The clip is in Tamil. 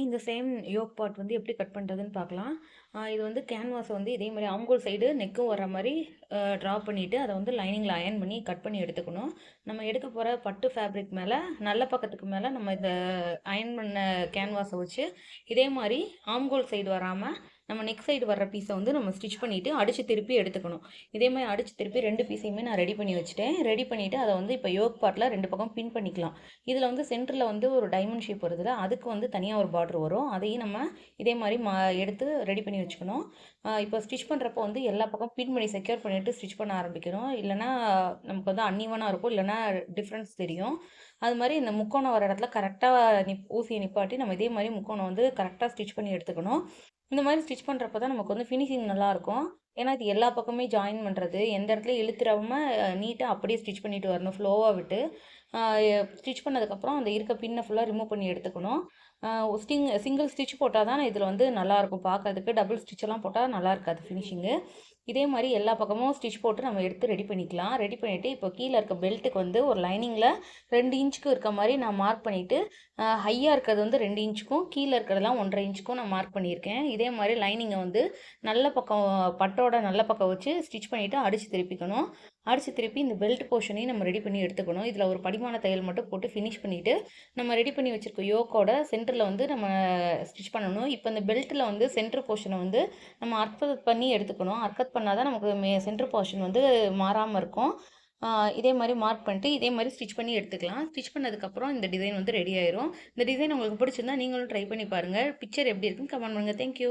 இந்த சேம் யோக் பார்ட் வந்து எப்படி கட் பண்ணுறதுன்னு பார்க்கலாம். இது வந்து கேன்வாஸை வந்து இதே மாதிரி ஆம்கோல் சைடு நெக்கும் வர மாதிரி ட்ரா பண்ணிவிட்டு அதை வந்து லைனிங்கில் அயர்ன் பண்ணி கட் பண்ணி எடுத்துக்கணும். நம்ம எடுக்க போகிற பட்டு ஃபேப்ரிக் மேலே நல்ல பக்கத்துக்கு மேலே நம்ம இந்த அயர்ன் பண்ண கேன்வாஸை வச்சு இதே மாதிரி ஆம்கோல் சைடு வராமல் நம்ம நெக் சைடு வர்ற பீஸை வந்து நம்ம ஸ்டிச் பண்ணிவிட்டு அடித்து திருப்பி எடுத்துக்கணும். இதே மாதிரி அடித்து திருப்பி 2 பீஸையுமே நான் ரெடி பண்ணி வச்சுட்டேன். ரெடி பண்ணிவிட்டு அதை வந்து இப்போ யோக் பார்ட்டில் 2 பக்கம் பின் பண்ணிக்கலாம். இதில் வந்து சென்டரில் வந்து ஒரு டைமண்ட் ஷேப் வருதுல, அதுக்கு வந்து தனியாக ஒரு பார்டர் வரும். அதையும் நம்ம இதே மாதிரி எடுத்து ரெடி பண்ணி வச்சுக்கணும். இப்போ ஸ்டிச் பண்ணுறப்போ வந்து எல்லா பக்கம் பின் பண்ணி செக்யூர் பண்ணிவிட்டு ஸ்டிச் பண்ண ஆரம்பிக்கணும். இல்லைனா நமக்கு வந்து அன்ஈவனாக இருக்கும், இல்லைனா டிஃப்ரென்ஸ் தெரியும். அது மாதிரி இந்த முக்கோணம் வர இடத்துல கரெக்டாக ஊசியை நிப்பாட்டி நம்ம இதே மாதிரி முக்கோணம் வந்து கரெக்டாக ஸ்டிச் பண்ணி எடுத்துக்கணும். இந்த மாதிரி ஸ்டிச் பண்ணுறப்ப தான் நமக்கு வந்து ஃபினிஷிங் நல்லாயிருக்கும். ஏன்னா இது எல்லா பக்கமே ஜாயின் பண்ணுறது, எந்த இடத்துலையும் இழுத்துறாமல் நீட்டாக அப்படியே ஸ்டிச் பண்ணிட்டு வரணும் ஃப்ளோவாக விட்டு. ஸ்டிச் பண்ணதுக்கப்புறம் அந்த இருக்க பின்னை ஃபுல்லாக ரிமூவ் பண்ணி எடுத்துக்கணும். சிங்கிள் ஸ்டிச் போட்டால் தான் இதில் வந்து நல்லாயிருக்கும் பார்க்கறதுக்கு. டபுள் ஸ்டிச்செல்லாம் போட்டால் நல்லா இருக்காது ஃபினிஷிங்கு. இதே மாதிரி எல்லா பக்கமும் ஸ்டிச் போட்டு நம்ம எடுத்து ரெடி பண்ணிக்கலாம். ரெடி பண்ணிவிட்டு இப்போ கீழே இருக்க பெல்ட்டுக்கு வந்து ஒரு லைனிங்கில் 2 இன்ச்சுக்கு இருக்க மாதிரி நான் மார்க் பண்ணிவிட்டு, ஹையாக இருக்கிறது வந்து 2 இன்ச்சுக்கும் கீழே இருக்கிறதெல்லாம் 1.5 இன்ச்சுக்கும் நான் மார்க் பண்ணியிருக்கேன். இதே மாதிரி லைனிங்கை வந்து நல்ல பக்கம் பட்டோட நல்ல பக்கம் வச்சு ஸ்டிச் பண்ணிவிட்டு அடித்து திருப்பிக்கணும். அடித்து திருப்பி இந்த பெல்ட் போர்ஷனையும் நம்ம ரெடி பண்ணி எடுத்துக்கணும். இதில் ஒரு படிமான தையல் மட்டும் போட்டு ஃபினிஷ் பண்ணிவிட்டு நம்ம ரெடி பண்ணி வச்சுருக்க யோக்கோட சென்டரில் வந்து நம்ம ஸ்டிச் பண்ணணும். இப்போ இந்த பெல்ட்டில் வந்து சென்டர் போர்ஷனை வந்து நம்ம அர்க்கத் பண்ணி எடுத்துக்கணும். அர்க்கத் பண்ணால் தான் நமக்கு சென்டர் போர்ஷன் வந்து மாறாமல் இருக்கும். இதே மாதிரி மார்க் பண்ணிட்டு இதே மாதிரி ஸ்டிச் பண்ணி எடுத்துக்கலாம். ஸ்டிச் பண்ணதுக்கப்புறம் இந்த டிசைன் வந்து ரெடி ஆயிரும். இந்த டிசைன் உங்களுக்கு பிடிச்சிருந்தா நீங்களும் ட்ரை பண்ணி பாருங்கள். பிக்சர் எப்படி இருக்குன்னு கமெண்ட் பண்ணுங்கள். தேங்க்யூ.